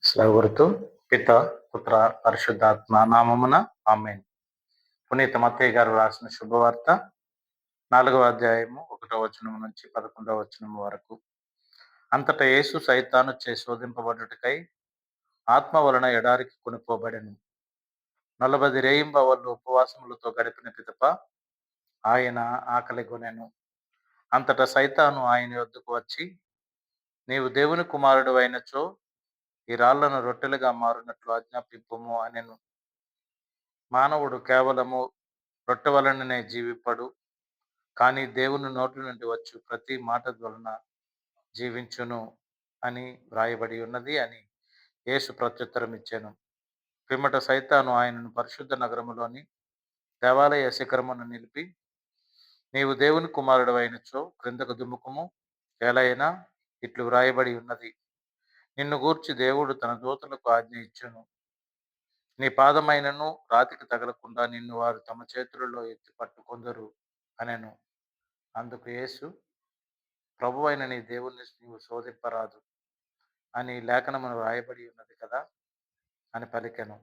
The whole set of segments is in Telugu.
స్లవరుతూ పిత పుత్ర పరిశుద్ధాత్మ నామమున ఆమేన్. పునీత మత్తయి గారు రాసిన శుభవార్త 4వ అధ్యాయము 1వ వచనం నుంచి 11వ వచనం వరకు. అంతటా యేసు సైతాను చే శోధింపబడుటకై ఆత్మ వలన ఎడారికి కొనుపోబడెను. 40 రేయింబవళ్ళు ఉపవాసములతో గడిపిన పిదప ఆయన ఆకలిగొనెను. అంతటా సైతాను ఆయన యొద్దకు వచ్చి, నీవు దేవుని కుమారుడు అయినచో ఈ రాళ్లను రొట్టెలుగా మారునట్లు ఆజ్ఞాపింపుము అనెను. మానవుడు కేవలము రొట్టె వలననే జీవింపడు, కానీ దేవుని నోటి నుండి వచ్చు ప్రతి మాట వలన జీవించును అని వ్రాయబడి ఉన్నది అని యేసు ప్రత్యుత్తరం ఇచ్చాను. పిమ్మట సైతాను ఆయనను పరిశుద్ధ నగరములోని దేవాలయ శిఖరమున నిలిపి, నీవు దేవుని కుమారుడు అయినచో క్రిందకు దుముకుము, ఎలైనా ఇట్లు వ్రాయబడి ఉన్నది, నిన్ను గూర్చి దేవుడు తన దూతలకు ఆజ్ఞ ఇచ్చును, నీ పాదమైనను రాతికి తగలకుండా నిన్ను వారు తమ చేతులలో ఎత్తి పట్టుకొందరు అనెను. అందుకు యేసు, ప్రభువైన నీ దేవుణ్ణి నీవు శోధింపరాదు అని లేఖనమును వ్రాయబడి ఉన్నది కదా అని పలికెను.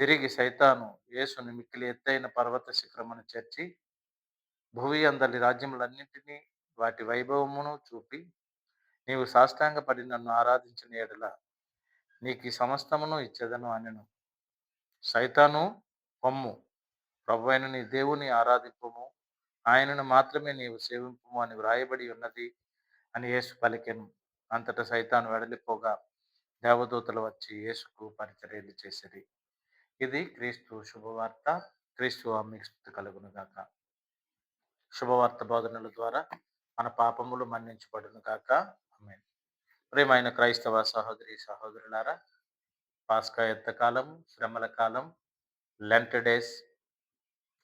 తిరిగి సైతాను యేసును మిక్కిలి ఎత్తైన పర్వత శిఖరమును చేర్చి, భువి అందలి రాజ్యములన్నింటినీ వాటి వైభవమును చూపి, నీవు సాష్టాంగపడి నన్ను ఆరాధించిన ఎడల నీకు ఈ సమస్తమును ఇచ్చేదను అనెను. సైతాను, పొమ్ము, ప్రభువైన నీ దేవుని ఆరాధింపుము, ఆయనను మాత్రమే నీవు సేవింపుము అని వ్రాయబడి ఉన్నది అని యేసు పలికెను. అంతటా సైతాను వెడలిపోగా దేవదూతలు వచ్చి యేసుకు పరిచర్యలు చేసిరి. ఇది క్రీస్తు శుభవార్త. క్రీస్తు మీకు స్తుతి కలుగును గాక. శుభవార్త బోధనల ద్వారా మన పాపములు మన్నించబడును గాక. ఆమేన్. ప్రియమైన క్రైస్తవ సహోదరి సహోదరులారా, పాస్కా యుద్ధకాలం, శ్రమల కాలం, లెంట్ డేస్,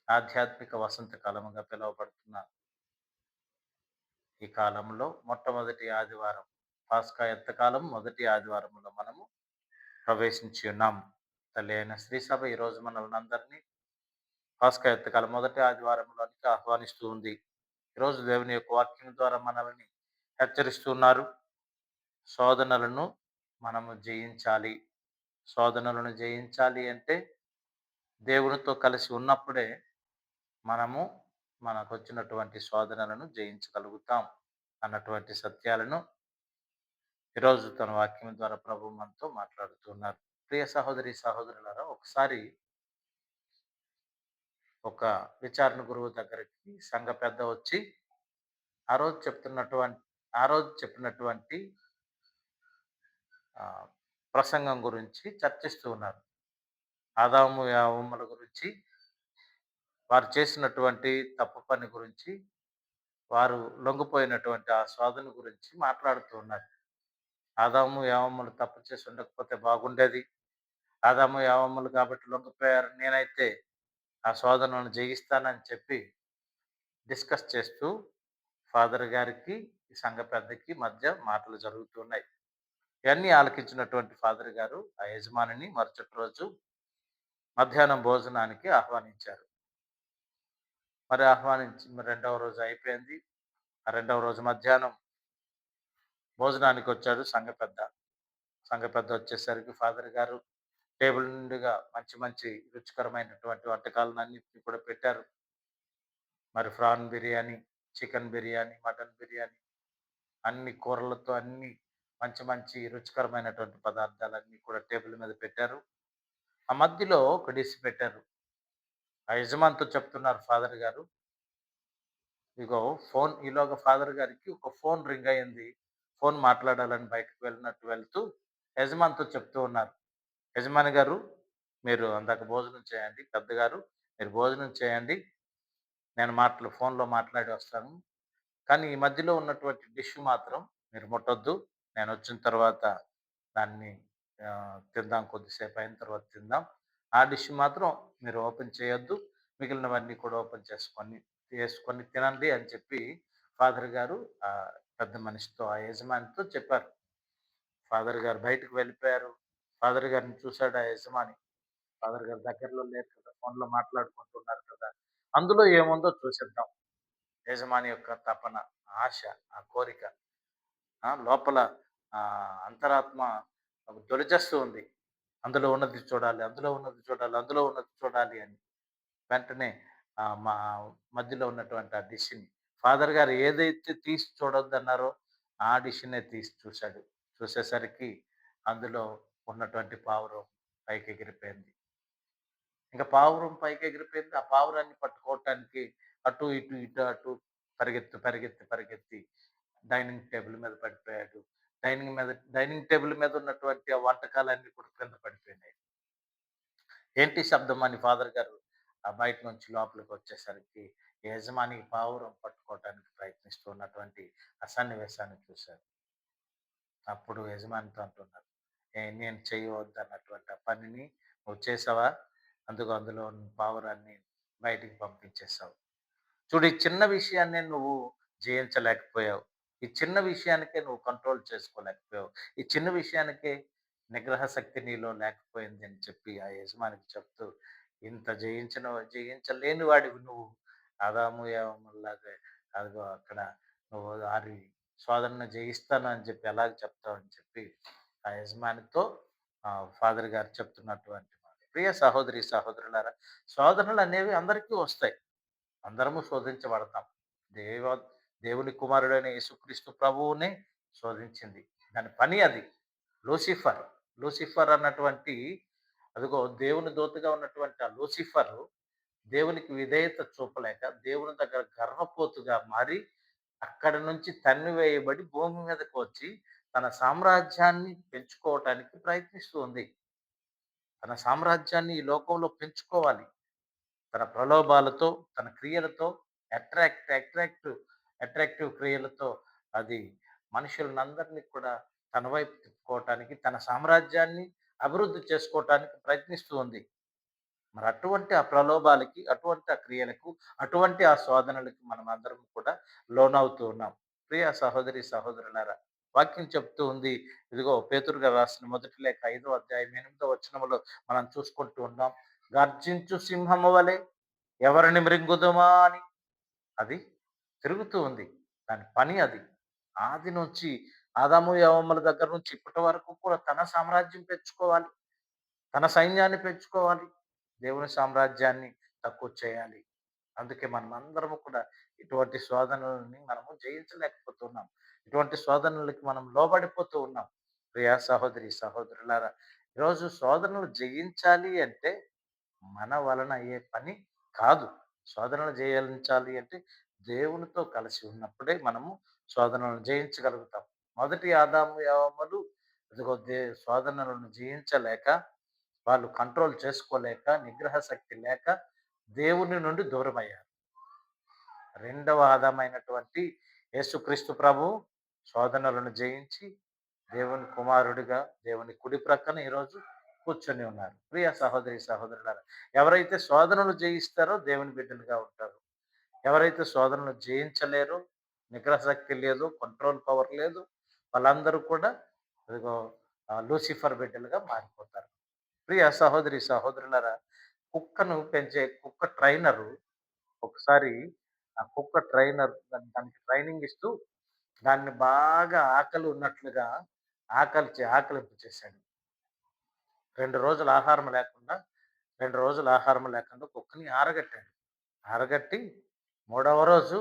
ఆధ్యాత్మిక వసంత కాలముగా పిలువబడుతున్న ఈ కాలంలో మొట్టమొదటి ఆదివారం, పాస్కా యుద్ధకాలం మొదటి ఆదివారంలో మనము ప్రవేశించి ఉన్నాం. తల్లి అయిన శ్రీ సభ ఈరోజు మనల్ని అందరినీ పాస్కా యుద్ధకాలం మొదటి ఆదివారంలోనికి ఆహ్వానిస్తూ ఉంది. ఈరోజు దేవుని యొక్క వాక్యం ద్వారా మనల్ని హెచ్చరిస్తూ ఉన్నారు. శోధనలను మనము జయించాలి. శోధనలను జయించాలి అంటే దేవునితో కలిసి ఉన్నప్పుడే మనము మనకు వచ్చినటువంటి శోధనలను జయించగలుగుతాం అన్నటువంటి సత్యాలను ఈరోజు తన వాక్యం ద్వారా ప్రభు మనతో మాట్లాడుతున్నారు. ప్రియ సహోదరి సహోదరులారా, ఒకసారి ఒక విచారణ గురువు దగ్గరికి సంఘ పెద్ద వచ్చి ఆ రోజు చెప్పినటువంటి ప్రసంగం గురించి చర్చిస్తూ ఉన్నారు. ఆదాము యవ్వముల గురించి, వారు చేసినటువంటి తప్పు పని గురించి, వారు లొంగిపోయినటువంటి ఆ శోధన గురించి మాట్లాడుతూ ఉన్నారు. ఆదాము యవ్వములు తప్పు చేసి ఉండకపోతే బాగుండేది, ఆదాము యవ్వములు కాబట్టి లొంగిపోయారు, నేనైతే ఆ శోధనను జయిస్తానని చెప్పి డిస్కస్ చేస్తూ ఫాదర్ గారికి, ఈ సంఘ పెద్దకి మధ్య మాటలు జరుగుతున్నాయి. ఇవన్నీ ఆలకించినటువంటి ఫాదర్ గారు ఆ యజమానిని మరుసటి రోజు మధ్యాహ్నం భోజనానికి ఆహ్వానించారు. మరి రెండవ రోజు అయిపోయింది. ఆ రెండవ రోజు మధ్యాహ్నం భోజనానికి వచ్చాడు సంఘ పెద్ద. సంఘ పెద్ద వచ్చేసరికి ఫాదర్ గారు టేబుల్ నిండుగా మంచి మంచి రుచికరమైనటువంటి వంటకాలను అన్నింటినీ కూడా పెట్టారు. మరి prawn biryani, chicken biryani, mutton biryani, అన్ని కూరలతో అన్ని మంచి మంచి రుచికరమైనటువంటి పదార్థాలన్నీ కూడా టేబుల్ మీద పెట్టారు. ఆ మధ్యలో ఒక డిష్ పెట్టారు. ఆ యజమానితో చెప్తున్నారు ఫాదర్ గారు, ఇగో ఫోన్, ఈలోగా ఫాదర్ గారికి ఒక ఫోన్ రింగ్ అయింది. ఫోన్ మాట్లాడాలని బయటకు వెళ్తూ యజమానితో చెప్తూ ఉన్నారు. యజమాని గారు, మీరు అందాక భోజనం చేయండి. పెద్దగారు, మీరు భోజనం చేయండి, నేను ఫోన్లో మాట్లాడి వస్తాను. కానీ ఈ మధ్యలో ఉన్నటువంటి డిష్ మాత్రం మీరు ముట్టొద్దు. నేను వచ్చిన తర్వాత దాన్ని తిందాం, కొద్దిసేపు అయిన తర్వాత తిందాం. ఆ డిష్ మాత్రం మీరు ఓపెన్ చేయొద్దు. మిగిలినవన్నీ కూడా ఓపెన్ చేసుకొని తినండి అని చెప్పి ఫాదర్ గారు ఆ పెద్ద మనిషితో, ఆ యజమానితో చెప్పారు. ఫాదర్ గారు బయటకు వెళ్ళిపోయారు. ఫాదర్ గారిని చూశాడు ఆ యజమాని. ఫాదర్ గారు దగ్గరలో లేరు కదా, ఫోన్లో మాట్లాడుకుంటున్నారు కదా. అందులో ఏముందో చూసేద్దాం. యజమాని యొక్క తపన, ఆశ, ఆ కోరిక, లోపల అంతరాత్మ దొరిచేస్తూ ఉంది. అందులో ఉన్నది చూడాలి, అందులో ఉన్నది చూడాలి, అందులో ఉన్నది చూడాలి అని. వెంటనే మా మధ్యలో ఉన్నటువంటి ఆ డిష్‌ని ఫాదర్ గారు ఏదైతే తీసి చూడొద్దన్నారో, ఆ డిష్‌నే తీసి చూసాడు. చూసేసరికి అందులో ఉన్నటువంటి పావురం పైకెగిరిపోయింది. ఇంక పావురం పైకెగిరిపోయింది. ఆ పావురాన్ని పట్టుకోవటానికి అటు, ఇటు, ఇటు, అటు పరిగెత్తి, పరిగెత్తి, పరిగెత్తి డైనింగ్ టేబుల్ మీద పడిపోయాడు. డైనింగ్ టేబుల్ మీద ఉన్నటువంటి ఆ వంటకాలన్నీ కూడా కింద పడిపోయినాయి. ఏంటి శబ్దం అని ఫాదర్ గారు బయట నుంచి లోపలికొచ్చేసరికి యజమాని పావురం పట్టుకోవటానికి ప్రయత్నిస్తూ ఉన్నటువంటి ఆ సన్నివేశాన్ని చూశారు. అప్పుడు యజమానితో అంటున్నారు, నేను చేయవద్దన్నటువంటి ఆ పనిని నువ్వు చేసావా? అందులో ఉన్న పావురాన్ని బయటికి పంపించేసావు. చూడు, ఈ చిన్న విషయాన్నే నువ్వు జయించలేకపోయావు. ఈ చిన్న విషయానికే నువ్వు కంట్రోల్ చేసుకోలేకపోయావు. ఈ చిన్న విషయానికే నిగ్రహ శక్తి నీలో లేకపోయింది అని చెప్పి ఆ యజమానికి చెప్తూ, ఇంత జయించలేని వాడివి నువ్వు. ఆదాము ఏవముల్లాగా అదిగో అక్కడ నువ్వు ఆరి సోదరుని జయిస్తాను అని చెప్పి ఎలాగ చెప్తావు అని చెప్పి ఆ యజమానితో ఫాదర్ గారు చెప్తున్నటువంటి మాట. ప్రియ సహోదరి, సహోదరులారా, శోధనలనేవి అందరికీ వస్తాయి. అందరము శోధించబడతాం. దేవ దేవుని కుమారుడైన యేసుక్రీస్తు ప్రభువునే శోధించింది. దాని పని అది. లూసిఫర్. లూసిఫర్ అన్నటువంటి అదిగో దేవుని దూతగా ఉన్నటువంటి ఆ లూసిఫరు దేవునికి విధేయత చూపలేక దేవుని దగ్గర గర్వపోతుగా మారి అక్కడి నుంచి తన్నివేయబడి భూమి మీదకి వచ్చి తన సామ్రాజ్యాన్ని పెంచుకోవటానికి ప్రయత్నిస్తూ ఉంది. తన సామ్రాజ్యాన్ని ఈ లోకంలో పెంచుకోవాలి. తన ప్రలోభాలతో, తన క్రియలతో అట్రాక్టివ్ అట్రాక్టివ్ క్రియలతో అది మనుషులనందరినీ కూడా తన వైపు తిప్పుకోవటానికి, తన సామ్రాజ్యాన్ని అభివృద్ధి చేసుకోవటానికి ప్రయత్నిస్తూ ఉంది. మరి అటువంటి ఆ ప్రలోభాలకి, అటువంటి ఆ క్రియలకు, అటువంటి ఆ శోధనలకి మనమందరం కూడా లోనవుతూ ఉన్నాం. ప్రియ సహోదరి, సహోదరులారా, వాక్యం చెప్తూ ఉంది. ఇదిగో పేతురు గారు రాసిన మొదటి లేఖ 5వ అధ్యాయం 8వ వచనములో మనం చూసుకుంటూ ఉన్నాం. గర్జించు సింహము వలె ఎవరిని మృంగుదుమా అని అది తిరుగుతూ ఉంది. దాని పని అది. ఆది నుంచి ఆదాము, యెహోవాల దగ్గర నుంచి ఇప్పటి వరకు కూడా తన సామ్రాజ్యం పెంచుకోవాలి. తన సైన్యాన్ని పెంచుకోవాలి. దేవుని సామ్రాజ్యాన్ని తక్కువ చేయాలి. అందుకే మనమందరము కూడా ఇటువంటి శోధనలని మనము జయించలేకపోతున్నాం. ఇటువంటి శోధనలకి మనం లోబడిపోతూ ఉన్నాం. ప్రియ సహోదరి, సహోదరులారా, ఈరోజు శోధనలు జయించాలి అంటే మన వలన అయ్యే పని కాదు. శోధనలు జయించాలి అంటే దేవునితో కలిసి ఉన్నప్పుడే మనము శోధనలను జయించగలుగుతాం. మొదటి ఆదాము, యెహోవాలు ఇదిగో శోధనలను జయించలేక, వాళ్ళు కంట్రోల్ చేసుకోలేక, నిగ్రహ శక్తి లేక దేవుని నుండి దూరమయ్యారు. రెండవ ఆదామైనటువంటి యేసుక్రీస్తు ప్రభువు శోధనలను జయించి దేవుని కుమారుడిగా దేవుని కుడి ప్రక్కన ఈరోజు కూర్చొని ఉన్నారు. ప్రియ సహోదరి, సహోదరులారా, ఎవరైతే శోధనలు జయిస్తారో దేవుని బిడ్డలుగా ఉంటారు. ఎవరైతే శోధనలు జయించలేరో, నిగ్రహ శక్తి లేదు, కంట్రోల్ పవర్ లేదు, వాళ్ళందరూ కూడా అదిగో లూసిఫర్ బిడ్డలుగా మారిపోతారు. ప్రియ సహోదరి, సహోదరులారా, కుక్కను పెంచే కుక్క ట్రైనరు ఒకసారి ఆ కుక్క ట్రైనర్ దానికి ట్రైనింగ్ ఇస్తూ దాన్ని బాగా ఆకలి ఉన్నట్లుగా ఆకలింపు చేశాడు. 2 రోజులు ఆహారం లేకుండా 2 రోజులు ఆహారం లేకుండా కుక్కని ఆరగట్టాడు. ఆరగట్టి మూడవ రోజు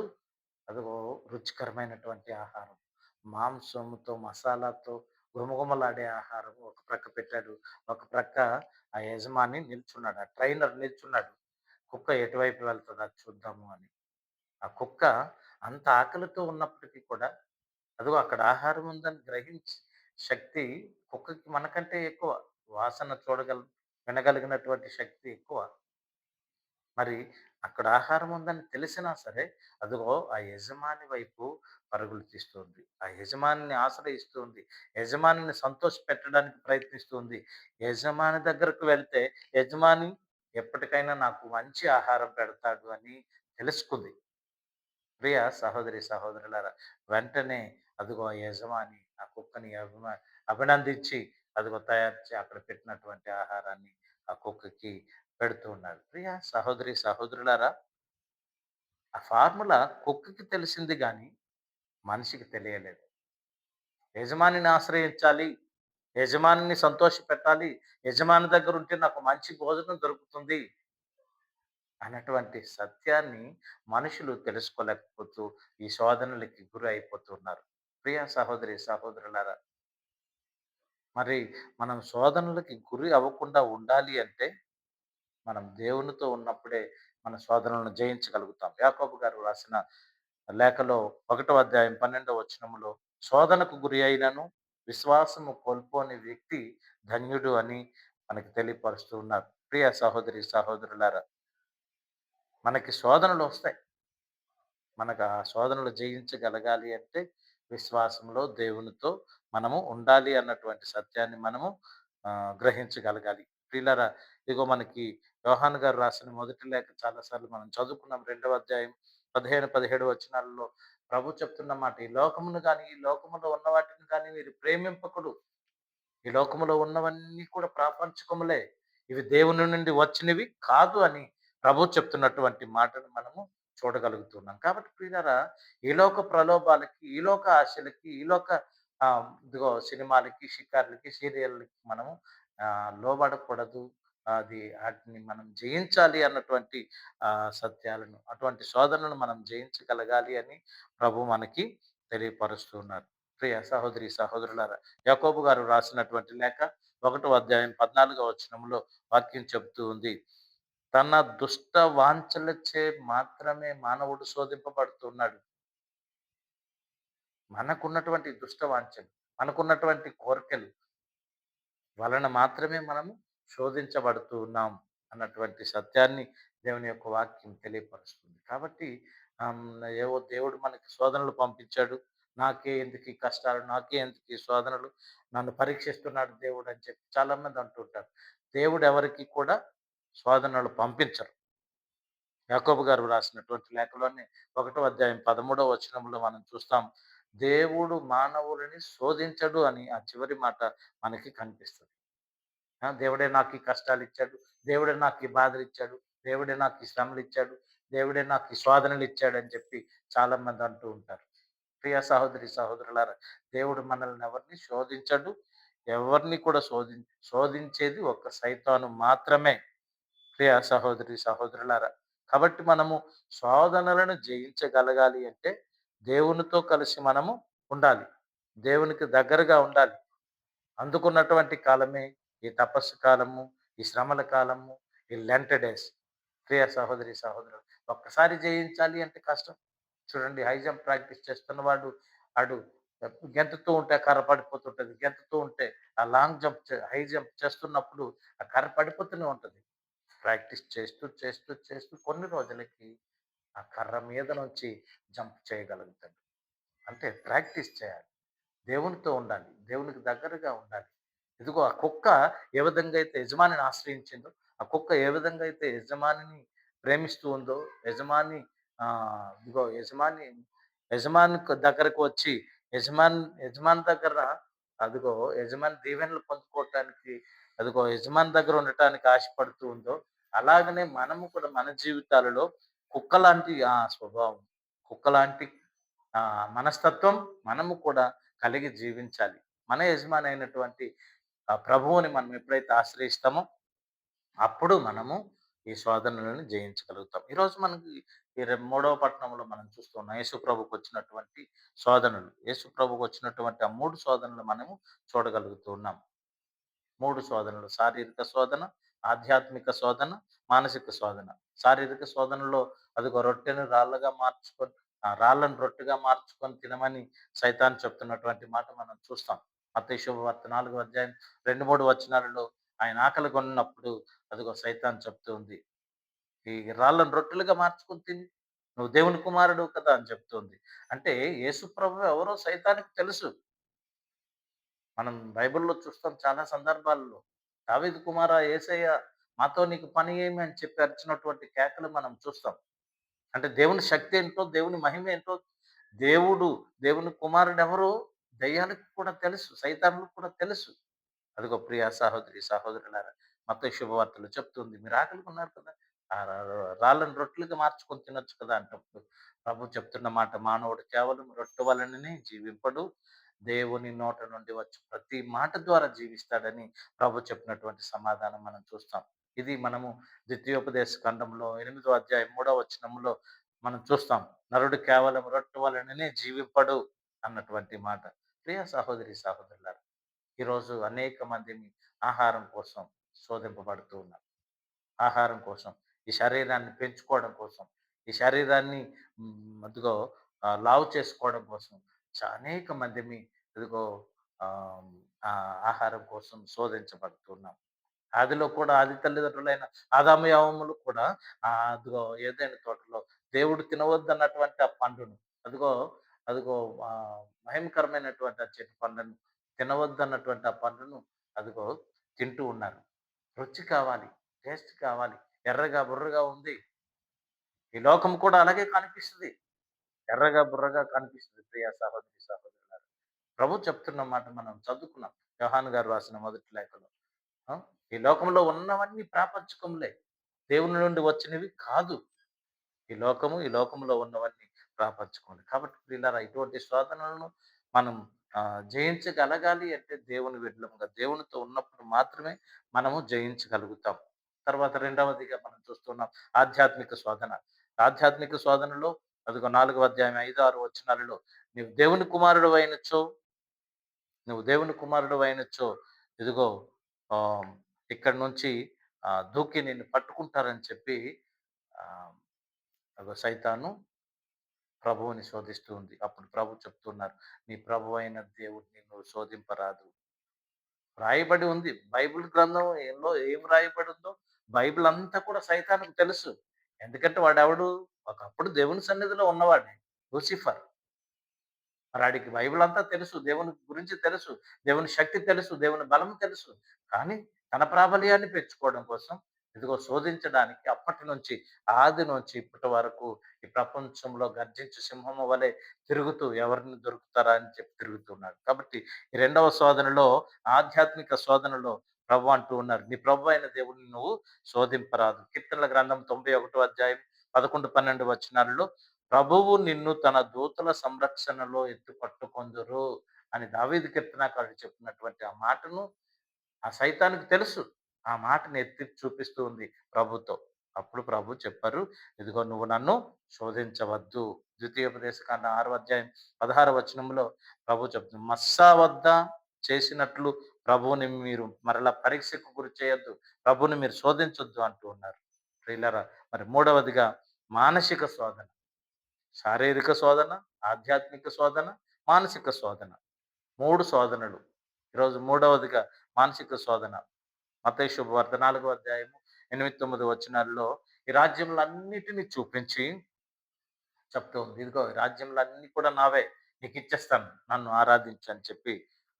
అదిగో రుచికరమైనటువంటి ఆహారం. మాంసంతో, మసాలాతో గుమగుమలాడే ఆహారం ఒక ప్రక్క పెట్టాడు. ఒక ప్రక్క ఆ యజమాని నిల్చున్నాడు. ఆ ట్రైనర్ నిల్చున్నాడు. కుక్క ఎటువైపు వెళ్తదా చూద్దాము అని. ఆ కుక్క అంత ఆకలితో ఉన్నప్పటికీ కూడా అదిగో అక్కడ ఆహారం ఉందని గ్రహించి శక్తి కుక్కకి మనకంటే ఎక్కువ. వాసన వినగలిగినటువంటి శక్తి ఎక్కువ. మరి అక్కడ ఆహారం ఉందని తెలిసినా సరే, అదిగో ఆ యజమాని వైపు పరుగులు తీస్తుంది. ఆ యజమానిని ఆశ్రయిస్తుంది. యజమానిని సంతోషపెట్టడానికి ప్రయత్నిస్తుంది. యజమాని దగ్గరకు వెళ్తే, యజమాని ఎప్పటికైనా నాకు మంచి ఆహారం పెడతాడు అని తెలుసుకుంది. ప్రియ సహోదరి, సహోదరులారా, వెంటనే అదిగో ఆ యజమాని ఆ కుక్కని అభినందించి అదిగో తయారు అక్కడ పెట్టినటువంటి ఆహారాన్ని ఆ కుక్కకి పెడుతూ ఉన్నాడు. ప్రియ సహోదరి, సహోదరులారా, ఆ ఫార్ములా కుక్కకి తెలిసింది గాని మనిషికి తెలియలేదు. యజమానిని ఆశ్రయించాలి. యజమానిని సంతోషపెట్టాలి. యజమాని దగ్గరుంటే నాకు మంచి భోజనం దొరుకుతుంది అన్నటువంటి సత్యాన్ని మనుషులు తెలుసుకోలేకపోతూ ఈ శోధనలకి గురి అయిపోతున్నారు. ప్రియ సహోదరి, సహోదరులారా, మరి మనం శోధనలకి గురి అవ్వకుండా ఉండాలి అంటే మనం దేవునితో ఉన్నప్పుడే మన శోధనలను జయించగలుగుతాం. యాకోబు గారు రాసిన లేఖలో 1వ అధ్యాయం 12వ వచనములో శోధనకు గురి అయినను విశ్వాసము కోల్పోని వ్యక్తి ధన్యుడు అని మనకి తెలియపరుస్తూ ఉన్నారు. ప్రియ సహోదరి, సహోదరులారా, మనకి శోధనలొస్తాయి. మనకు ఆ శోధనలు జయించగలగాలి అంటే విశ్వాసంలో దేవునితో మనము ఉండాలి అన్నటువంటి సత్యాన్ని మనము గ్రహించగలగాలి. ప్రియులారా, ఇదిగో మనకి యోహాను గారు రాసిన మొదటి లేఖ చాలా సార్లు మనం చదువుకున్నాం. 2వ అధ్యాయం 15, 17 వచనాలలో ప్రభు చెప్తున్న మాట, ఈ లోకమును గాని, ఈ లోకములో ఉన్న వాటిని గాని మీరు ప్రేమింపకుడు. ఈ లోకములో ఉన్నవన్నీ కూడా ప్రాపంచికములే. ఇవి దేవుని నుండి వచ్చినవి కాదు అని ప్రభువు చెప్తున్నటువంటి మాటను మనము చూడగలుగుతున్నాం. కాబట్టి ప్రియులారా, ఈ లోక ప్రలోభాలకి, ఈ లోక ఆశలకి, ఈ లోక ఇదిగో సినిమాలకి, షికార్లకి, సీరియళ్ళకి మనము లోబడకూడదు. అది ఆటిని మనం జయించాలి అన్నటువంటి సత్యాలను, అటువంటి శోధనలను మనం జయించగలగాలి అని ప్రభువు మనకి తెలియపరుస్తున్నారు. ప్రియ సహోదరి, సహోదరులారా, యాకోబు గారు రాసినటువంటి లేఖ 1వ అధ్యాయం 14వ వచనంలో వాక్యం చెప్తూ ఉంది. తన దుష్ట వాంఛలచే మాత్రమే మానవుడు శోధింపబడుతున్నాడు. మనకున్నటువంటి దుష్ట వాంఛలు, మనకున్నటువంటి కోరికలు వలన మాత్రమే మనము శోధించబడుతూ ఉన్నాం అన్నటువంటి సత్యాన్ని దేవుని యొక్క వాక్యం తెలియపరుస్తుంది. కాబట్టి ఏవో దేవుడు మనకి శోధనలు పంపించాడు. నాకే ఎందుకు ఈ కష్టాలు, నాకే ఎందుకు ఈ శోధనలు, నన్ను పరీక్షిస్తున్నాడు దేవుడు అని చెప్పి చాలామంది అంటుంటారు. దేవుడు ఎవరికీ కూడా శోధనలు పంపించరు. యాకోబు గారు రాసినటువంటి లేఖలోనే 1వ అధ్యాయం 13వ వచనంలో మనం చూస్తాం. దేవుడు మానవులని శోధించడు అని ఆ చివరి మాట మనకి కనిపిస్తది. దేవుడే నాకు ఈ కష్టాలిచ్చాడు. దేవుడే నాకు ఈ బాధలిచ్చాడు. దేవుడే నాకు ఈ శ్రమలిచ్చాడు. దేవుడే నాకు ఈ శోధనలిచ్చాడు అని చెప్పి చాలామంది అంటూ ఉంటారు. ప్రియ సహోదరి, సహోదరులారా, దేవుడు మనల్ని ఎవరిని శోధించడు. ఎవరిని కూడా శోధించేది ఒక్క సైతాను మాత్రమే. ప్రియ సహోదరి, సహోదరులారా, కాబట్టి మనము శోధనలను జయించగలగాలి అంటే దేవునితో కలిసి మనము ఉండాలి. దేవునికి దగ్గరగా ఉండాలి. అందుకున్నటువంటి కాలమే ఈ తపస్సు కాలము, ఈ శ్రమల కాలము, ఈ లెంట్ డేస్. ప్రియ సహోదరి, సహోదరులు, ఒక్కసారి జయించాలి అంటే కష్టం. చూడండి, హై జంప్ ప్రాక్టీస్ చేస్తున్నవాడు ఆడు గెంతుతూ ఉంటే కర్ర పడిపోతుంటది. గెంతుతూ ఉంటే ఆ లాంగ్ జంప్ హై జంప్ చేస్తున్నప్పుడు ఆ కర్ర పడిపోతూనే ఉంటది. ప్రాక్టీస్ చేస్తూ, చేస్తూ, చేస్తూ కొన్ని రోజులకి ఆ కర్ర మీద నుంచి జంప్ చేయగలుగుతాడు. అంటే ప్రాక్టీస్ చేయాలి. దేవునితో ఉండాలి. దేవునికి దగ్గరగా ఉండాలి. ఇదిగో ఆ కుక్క ఏ విధంగా అయితే యజమానిని ఆశ్రయించిందో, ఆ కుక్క ఏ విధంగా అయితే యజమానిని ప్రేమిస్తూ ఉందో, ఇదిగో యజమాని దగ్గరకు వచ్చి యజమాని దగ్గర అదిగో యజమాని దీవెనలు పొందుకోవటానికి, అదిగో యజమాని దగ్గర ఉండటానికి ఆశపడుతూ ఉందో, అలాగనే మనము కూడా మన జీవితాలలో కుక్కలాంటి ఆ స్వభావం, కుక్కలాంటి మనస్తత్వం మనము కూడా కలిగి జీవించాలి. మన యజమాని అయినటువంటి ఆ ప్రభువుని మనం ఎప్పుడైతే ఆశ్రయిస్తామో అప్పుడు మనము ఈ శోధనలను జయించగలుగుతాం. ఈరోజు మనకి మూడవ పట్టణంలో మనం చూస్తున్నాం. యేసు ప్రభుకు వచ్చినటువంటి శోధనలు. యేసు ప్రభుకు వచ్చినటువంటి ఆ 3 శోధనలు మనము చూడగలుగుతూ ఉన్నాం. 3 శోధనలు: శారీరక శోధన, ఆధ్యాత్మిక శోధన, మానసిక శోధన. శారీరక శోధనలో అదిగో రొట్టెను రాళ్ళగా మార్చుకొని రాళ్ళను రొట్టెగా మార్చుకొని తినమని సైతాను చెప్తున్నటువంటి మాట మనం చూస్తాం. మత్తయి శుభవార్త 4వ అధ్యాయం 2, 3 వచనాలలో ఆయన ఆకలి కొన్నప్పుడు అదిగో సైతాను చెప్తూ ఉంది. ఈ రాళ్ళను రొట్టెలుగా మార్చుకొని తిని నువ్వు దేవుని కుమారుడు కదా అని చెప్తుంది. అంటే యేసు ప్రభువు ఎవరో సైతానికి తెలుసు. మనం బైబిల్‌లో చూస్తాం చాలా సందర్భాల్లో. దావీదు కుమారా యేసయ్య మాతో నీకు పని ఏమి అని చెప్పి అరిచినటువంటి కేకలు మనం చూస్తాం. అంటే దేవుని శక్తి ఏంటో, దేవుని మహిమ ఏంటో, దేవుడు, దేవుని కుమారుడెవరో దెయ్యానికి కూడా తెలుసు. సైతానులకు కూడా తెలుసు. అదిగో ప్రియ సహోదరి, సహోదరులారా, మత్తయి శుభవార్తలో చెప్తుంది. మీరు ఆకలిగొన్నారు కదా! రాళ్ళను రొట్టెలుగా మార్చుకొని తినొచ్చు కదా! అంటప్పుడు ప్రభు చెప్తున్న మాట, మానవుడు కేవలం రొట్టె వలననే జీవింపడు, దేవుని నోట నుండి వచ్చి ప్రతి మాట ద్వారా జీవిస్తాడని ప్రభు చెప్పినటువంటి సమాధానం మనం చూస్తాం. ఇది మనము ద్వితీయోపదేశ ఖండంలో 8వ అధ్యాయం 3వ వచనంలో మనం చూస్తాం. నరుడు కేవలం రొట్టె వలననే జీవింపడు అన్నటువంటి మాట. ప్రియ సహోదరి సహోదరులారా, ఈరోజు అనేక మందిని ఆహారం కోసం శోధింపబడుతూ ఉన్నారు. ఆహారం కోసం, ఈ శరీరాన్ని పెంచుకోవడం కోసం, ఈ శరీరాన్ని అదిగో లావు చేసుకోవడం కోసం అనేక మందిమి ఇదిగో ఆహ్, ఆహారం కోసం శోధించబడుతున్నాం. ఆదిలో కూడా ఆది తల్లిదండ్రులైన ఆదాము యవ్వములు కూడా అదిగో ఏదైనా తోటలో దేవుడు తినవద్దన్నటువంటి ఆ పండును అదిగో అదిగో మహిమకరమైనటువంటి ఆ చెట్టు పండును తినవద్దన్నటువంటి ఆ పండును అదిగో తింటూ ఉన్నారు. రుచి కావాలి, టేస్ట్ కావాలి. ఎర్రగా బుర్రగా ఉంది. ఈ లోకం కూడా అలాగే కనిపిస్తది. ఎర్రగా బుర్రగా కనిపిస్తది ప్రియ సహోదరి సహోదరులారా. ప్రభు చెప్తున్న మాట మనం చదువుకున్నాం. యోహాను గారు రాసిన మొదటి లేఖలో. ఆ! ఈ లోకంలో ఉన్నవన్నీ ప్రాపంచికంలే. దేవుని నుండి వచ్చినవి కాదు. ఈ లోకంలో ఉన్నవన్నీ ప్రాపంచికములే. కాబట్టి ప్రియులారా, ఇటువంటి శోధనలను మనం జయించగలగాలి అంటే దేవుని బిడ్డలముగా దేవునితో ఉన్నప్పుడు మాత్రమే మనము జయించగలుగుతాం. తర్వాత రెండవదిగా మనం చూస్తున్నాం ఆధ్యాత్మిక శోధన. ఆధ్యాత్మిక శోధనలో అదిగో 4వ అధ్యాయం 5, 6 వచనాలలో నీవు దేవుని కుమారుడవైనచో నువ్వు దేవుని కుమారుడవైనచో ఇదిగో ఆహ్, ఇక్కడి నుంచి దూకి నిన్ను పట్టుకుంటారని చెప్పి ఆహ్, అగో సైతాను ప్రభువుని శోధిస్తూ ఉంది. అప్పుడు ప్రభు చెప్తున్నారు, నీ ప్రభువైన దేవుడిని నువ్వు శోధింపరాదు. రాయబడి ఉంది. బైబిల్ గ్రంథంలో ఏం రాయబడి ఉందో బైబిల్ అంతా కూడా సైతానుకు తెలుసు. ఎందుకంటే వాడెవడు? ఒకప్పుడు దేవుని సన్నిధిలో ఉన్నవాడే లూసిఫర్. మరాడికి బైబిల్ అంతా తెలుసు. దేవుని గురించి తెలుసు. దేవుని శక్తి తెలుసు. దేవుని బలం తెలుసు. కానీ తన ప్రాబల్యాన్ని పెంచుకోవడం కోసం ఇదిగో శోధించడానికి అప్పటి నుంచి ఆది నుంచి ఇప్పటి వరకు ఈ ప్రపంచంలో గర్జించు సింహము వలె తిరుగుతూ ఎవరిని దొరుకుతారా అని చెప్పి తిరుగుతున్నాడు. కాబట్టి ఈ రెండవ శోధనలో ఆధ్యాత్మిక శోధనలో ప్రభు అంటూ ఉన్నారు. నీ ప్రభు అయిన దేవుడిని నువ్వు శోధింపరాదు. కీర్తనల గ్రంథం 91వ అధ్యాయం 11, 12 వచనాలలో ప్రభువు నిన్ను తన దూతల సంరక్షణలో ఎత్తి పట్టుకొందురు అని దావీదు కీర్తనాకారుడు చెప్పినటువంటి ఆ మాటను ఆ సైతానికి తెలుసు. ఆ మాటను ఎత్తి చూపిస్తూ ఉంది ప్రభుతో. అప్పుడు ప్రభు చెప్పారు, ఇదిగో నువ్వు నన్ను శోధించవద్దు. ద్వితీయోపదేశ కాండం 6వ అధ్యాయం 16వ వచనంలో ప్రభు చెప్తుంది. మస్సా వద్ద చేసినట్లు ప్రభువుని మీరు మరలా పరీక్షకు గురి చేయొద్దు. ప్రభువుని మీరు శోధించొద్దు అంటూ ఉన్నారు. ప్రియులారా, మరి మూడవదిగా మానసిక శోధన. శారీరక శోధన, ఆధ్యాత్మిక శోధన, మానసిక శోధన. 3 శోధనలు. ఈరోజు మూడవదిగా మానసిక శోధన. మత్తయి శుభవార్త 4వ అధ్యాయము 8, 9 వచనాల్లో ఈ రాజ్యములన్నిటిని చూపించి చెప్తూ ఉంది. ఇదిగో ఈ రాజ్యములన్నీ కూడా నావే. నీకిచ్చేస్తాను. నన్ను ఆరాధించు అని చెప్పి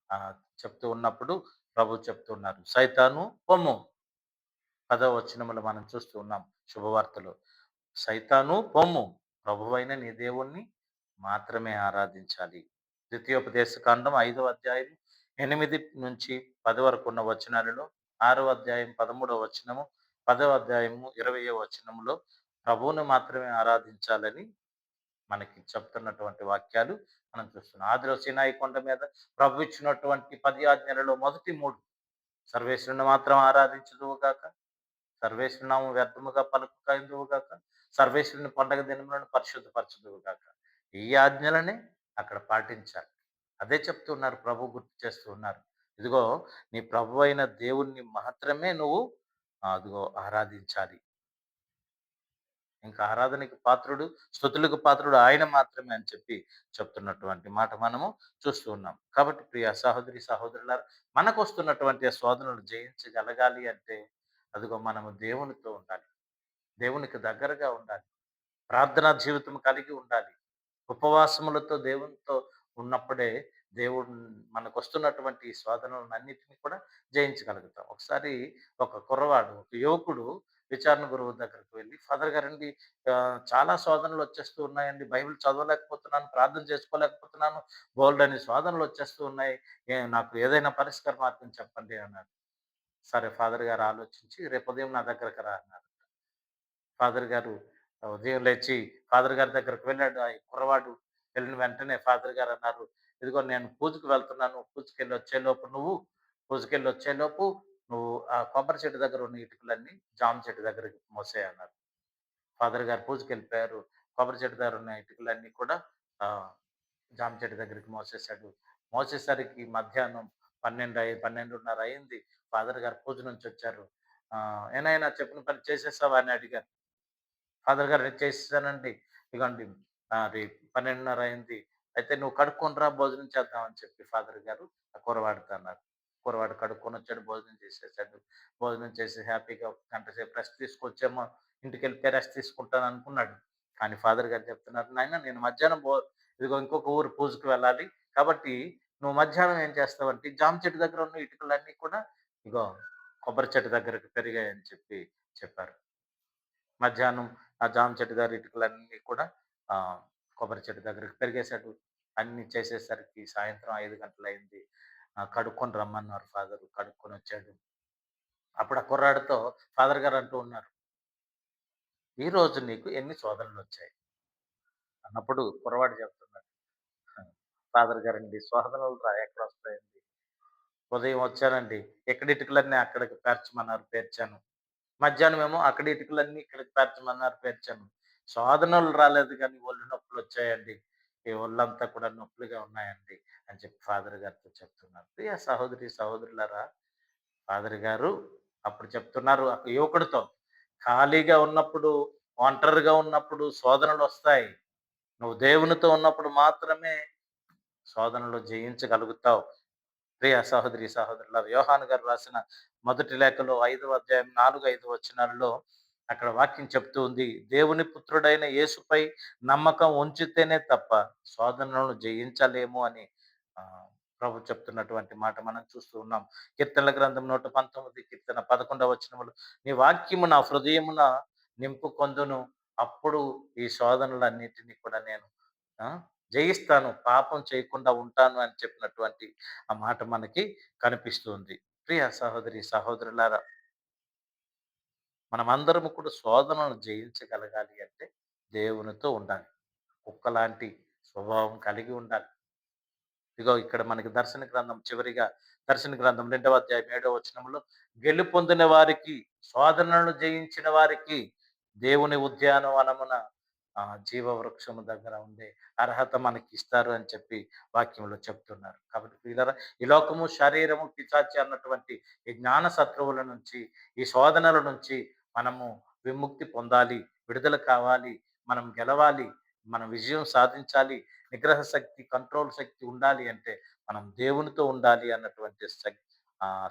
ఆహ్, చెప్తూ ఉన్నప్పుడు ప్రభు చెప్తున్నారు. సైతాను పొమ్ము. 10వ వచనములో మనం చూస్తూ ఉన్నాం శుభవార్తలో. సైతాను పొమ్ము. ప్రభువైన నీ దేవుణ్ణి మాత్రమే ఆరాధించాలి. ద్వితీయోపదేశ కాండం 5వ అధ్యాయం 8-10 వరకు ఉన్న వచనాలలో 6వ అధ్యాయం 13వ వచనము, 10వ అధ్యాయము 20వ వచనములో ప్రభువును మాత్రమే ఆరాధించాలని మనకి చెప్తున్నటువంటి వాక్యాలు మనం చూస్తున్నాం. ఆదిలో సీనాయి కొండ మీద ప్రభు ఇచ్చినటువంటి 10 ఆజ్ఞలలో మొదటి 3 సర్వేశ్వరుని మాత్రం ఆరాధించుదువుగాక, సర్వేశ్వరుని నామం వ్యర్థముగా పలుకకుందువుగాక, సర్వేశ్వరుని పండగ దినములను పరిశుద్ధపరచుదువుగాక. ఈ ఆజ్ఞలనే అక్కడ పాటించాలి. అదే చెప్తున్నారు ప్రభు గుర్తు చేస్తూ ఉన్నారు. ఇదిగో నీ ప్రభువైన దేవుణ్ణి మాత్రమే నువ్వు అదిగో ఆరాధించాలి. ఇంకా ఆరాధనకి పాత్రుడు, స్తుతులకు పాత్రుడు ఆయన మాత్రమే అని చెప్పి చెప్తున్నటువంటి మాట మనము చూస్తూ ఉన్నాం. కాబట్టి ప్రియ సహోదరి, సహోదరులారా, మనకొస్తున్నటువంటి ఆ శోధనలు జయించగలగాలి అంటే అదిగో మనము దేవునితో ఉండాలి. దేవునికి దగ్గరగా ఉండాలి. ప్రార్థనా జీవితం కలిగి ఉండాలి. ఉపవాసములతో దేవునితో ఉన్నప్పుడే దేవుడు మనకొస్తున్నటువంటి ఈ శోధనలన్నిటిని కూడా జయించగలుగుతాం. ఒకసారి ఒక కుర్రవాడు, ఒక యువకుడు విచారణ గురువు దగ్గరికి వెళ్ళి, "ఫాదర్ గారండి, చాలా శోధనలు వచ్చేస్తూ ఉన్నాయండి. బైబిల్ చదవలేకపోతున్నాను, ప్రార్థన చేసుకోలేకపోతున్నాను. బోలెడన్ని శోధనలు వచ్చేస్తూ ఉన్నాయి. నాకు ఏదైనా పరిష్కార మార్గం చెప్పండి" అన్నాడు. సరే ఫాదర్ గారు ఆలోచించి, "రేపు ఉదయం నా దగ్గరకి రా" అన్నారు. ఫాదర్ గారు ఉదయం లేచి ఫాదర్ గారి దగ్గరికి వెళ్ళాడు. ఆ కుర్రవాడు వెళ్ళిన వెంటనే ఫాదర్ గారు అన్నారు, ఇదిగో నేను పూజకి వెళ్తున్నాను. పూజకెళ్ళి వచ్చేలోపు నువ్వు ఆ కొబ్బరి చెట్టు దగ్గర ఉన్న ఇటుకలన్నీ జామ చెట్టు దగ్గరికి మోసేయి" అన్నారు. ఫాదర్ గారు పూజకెళ్ళిపోయారు. కొబ్బరి చెట్టు దగ్గర ఉన్న ఇటుకలన్నీ కూడా ఆహ్, జామ చెట్టు దగ్గరికి మోసేసాడు. మోసేసరికి మధ్యాహ్నం 12:30 అయింది. ఫాదర్ గారు పూజ నుంచొచ్చారు. "ఏ నాయనా చెప్పిన పని చేసేసావా?" అని అడిగారు. ఫాదర్ గారు "నేను చేసేసానండి. ఇగోండి అది 12:30 అయింది. అయితే నువ్వు కడుక్కొని రా భోజనం చేద్దాం" అని చెప్పి ఫాదర్ గారు ఆ కుర్రవాడితో అన్నారు. కుర్రవాడు కడుక్కొనొచ్చాడు. భోజనం చేసేసాడు. భోజనం చేసి హ్యాపీగా ఒక గంట సేపు రెస్ట్ తీసుకొచ్చేమో ఇంటికెళ్ళిపోయి రెస్ట్ తీసుకుంటాననుకున్నాడు. కానీ ఫాదర్ గారు చెప్తున్నారు, "నాయనా నేను మధ్యాహ్నం ఇదిగో ఇంకొక ఊరు పూజకి వెళ్ళాలి. కాబట్టి నువ్వు మధ్యాహ్నం ఏం చేస్తావంటే జామ చెట్టు దగ్గర ఉన్న ఇటుకలన్నీ కూడా ఇగో కొబ్బరి చెట్టు దగ్గరకి పెరిగాయని" చెప్పారు. మధ్యాహ్నం ఆ జామ చెట్టు దగ్గర ఇటుకలన్నీ కూడా కొబ్బరి చెట్టు దగ్గరికి పెరిగేసాడు. అన్నీ చేసేసరికి సాయంత్రం 5 గంటలయింది. కడుక్కొని రమ్మన్నారు ఫాదరు. కడుక్కొనొచ్చాడు. అప్పుడు ఆ కుర్రాడితో ఫాదర్ గారు అంటూ ఉన్నారు, "ఈరోజు నీకు ఎన్ని శోధనలొచ్చాయి?" అన్నప్పుడు కుర్రవాడు చెప్తున్నాడు, "ఆ, ఫాదర్ గారండి శోధనలు ఎక్కడొస్తాయండి. ఉదయం వచ్చానండి. ఎక్కడ ఇటుకలన్నీ అక్కడికి పేర్చమన్నారు పేర్చాను. మధ్యాహ్నమేమో అక్కడ ఇటుకలన్నీ ఇక్కడికి పేర్చమన్నారు పేర్చాను. శోధనలు రాలేదు గానీ ఒళ్ళు నొప్పులొచ్చాయండి. ఈ ఒళ్ళంతా కూడా నొప్పులుగా ఉన్నాయండి" అని చెప్పి ఫాదర్ గారితో చెప్తున్నారు. ప్రియ సహోదరి, సహోదరులారా, ఫాదర్ గారు అప్పుడు చెప్తున్నారు ఆ యువకుడితో, "ఖాళీగా ఉన్నప్పుడు, ఒంటరిగా ఉన్నప్పుడు శోధనలొస్తాయి. నువ్వు దేవునితో ఉన్నప్పుడు మాత్రమే శోధనలు జయించగలుగుతావు." ప్రియ సహోదరి, సహోదరులారా, యోహాను గారు రాసిన మొదటి లేఖలో 5వ అధ్యాయం 4, 5 వచనాల్లో అక్కడ వాక్యం చెప్తూ ఉంది. దేవుని పుత్రుడైన యేసుపై నమ్మకం ఉంచితేనే తప్ప శోధనలను జయించలేము అని ప్రభు చెప్తున్నటువంటి మాట మనం చూస్తూ ఉన్నాం. కీర్తనల గ్రంథం 119 కీర్తన 11వ వచనములో, "నీ వాక్యము నా హృదయమున నింపుకొందును. అప్పుడు ఈ శోధనలన్నిటిని కూడా నేను ఆ! జయిస్తాను. పాపం చేయకుండా ఉంటాను" అని చెప్పినటువంటి ఆ మాట మనకి కనిపిస్తుంది. ప్రియ సహోదరి, సహోదరులారా, మనమందరము కూడా శోధనలను జయించగలగాలి అంటే దేవునితో ఉండాలి. కుక్కలాంటి స్వభావం కలిగి ఉండాలి. ఇగో ఇక్కడ మనకి దర్శన గ్రంథం 2వ అధ్యాయం 7వ వచనంలో, "గెలుపొందిన వారికి, శోధనలను జయించిన వారికి దేవుని ఉద్యానవనమున జీవవృక్షము దగ్గర ఉండే అర్హత మనకిస్తారు" అని చెప్పి వాక్యంలో చెప్తున్నారు. కాబట్టి ప్రియులారా, ఈ లోకము, శరీరము, పిశాచి అన్నటువంటి ఈ జ్ఞాన శత్రువుల నుంచి, ఈ శోధనల నుంచి మనము విముక్తి పొందాలి, విడుదల కావాలి, మనం గెలవాలి, మనం విజయం సాధించాలి, నిగ్రహ శక్తి, కంట్రోల్ శక్తి ఉండాలి అంటే మనం దేవునితో ఉండాలి అన్నటువంటి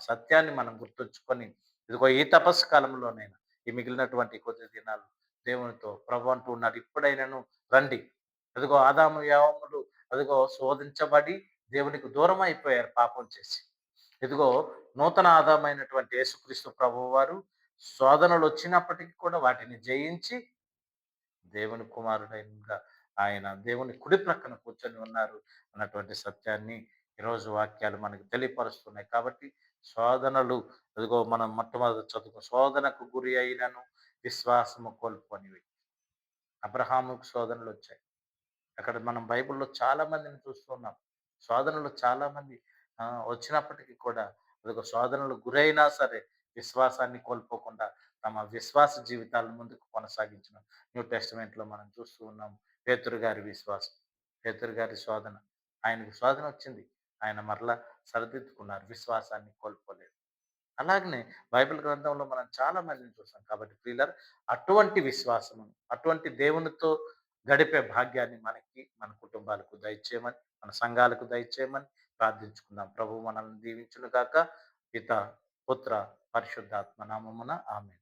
సత్యాన్ని మనం గుర్తుంచుకొని, ఇదిగో ఈ తపస్సు కాలంలోనైనా ఈ మిగిలినటువంటి కొద్ది దినాలు దేవునితో ప్రభు అంటూ ఉన్నాడు, "ఇప్పుడైనను రండి." అదిగో ఆదాము, యెహోవాలు అదిగో శోధించబడి దేవునికి దూరం అయిపోయారు పాపం చేసి. ఇదిగో నూతన ఆదామైనటువంటి యేసుక్రీస్తు ప్రభువారు శోధనలు వచ్చినప్పటికీ కూడా వాటిని జయించి దేవుని కుమారుడైనగా ఆయన దేవుని కుడి ప్రక్కన కూర్చొని ఉన్నారు అన్నటువంటి సత్యాన్ని ఈరోజు వాక్యాలు మనకు తెలియపరుస్తున్నాయి. కాబట్టి శోధనలు, అదిగో మనం మొట్టమొదటి శోధనకు గురి అయినను విశ్వాసము కోల్పోనివి. అబ్రహాముకు శోధనలొచ్చాయి. అక్కడ మనం బైబిల్‌లో చాలా మందిని చూస్తున్నాం. శోధనలు చాలామంది వచ్చినప్పటికీ కూడా అదొక శోధనలు గురైనా సరే విశ్వాసాన్ని కోల్పోకుండా తమ విశ్వాస జీవితాలను ముందుకు కొనసాగించిన న్యూ టెస్టమెంట్‌లో మనం చూస్తూ ఉన్నాం. పేతురు గారి విశ్వాసం, పేతురు గారి శోధన. ఆయనకు శోధన వచ్చింది. ఆయన మరలా సరిదిద్దుకున్నారు. విశ్వాసాన్ని కోల్పోలేదు. అలాగనే బైబిల్ గ్రంథంలో మనం చాలా మందిని చూసాం. కాబట్టి ప్రియులారా, అటువంటి విశ్వాసము, అటువంటి దేవునితో గడిపే భాగ్యాన్ని మనకి, మన కుటుంబాలకు దయచేయమని, మన సంఘాలకు దయచేయమని ప్రార్థించుకుందాం. ప్రభువు మనల్ని దీవించును గాక. పిత, పుత్ర, పరిశుద్ధాత్మ నామమున ఆమేన్.